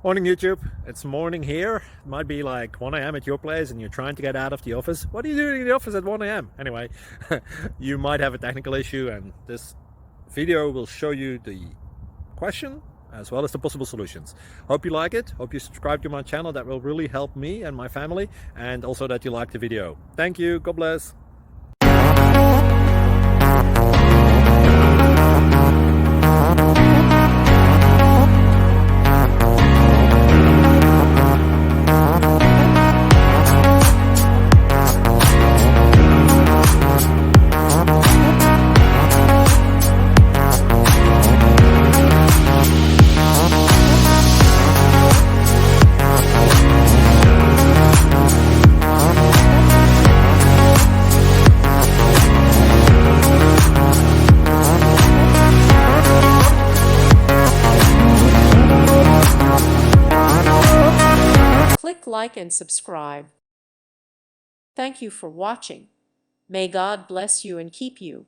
Morning YouTube, it's morning here. It might be like 1 a.m. at your place and you're trying to get out of the office. What are you doing in the office at 1 a.m.? Anyway, you might have a technical issue and this video will show you the question as well as the possible solutions. Hope you like it, hope you subscribe to my channel. That will really help me and my family, and also that you like the video. Thank you, God bless. Click like and subscribe. Thank you for watching. May God bless you and keep you.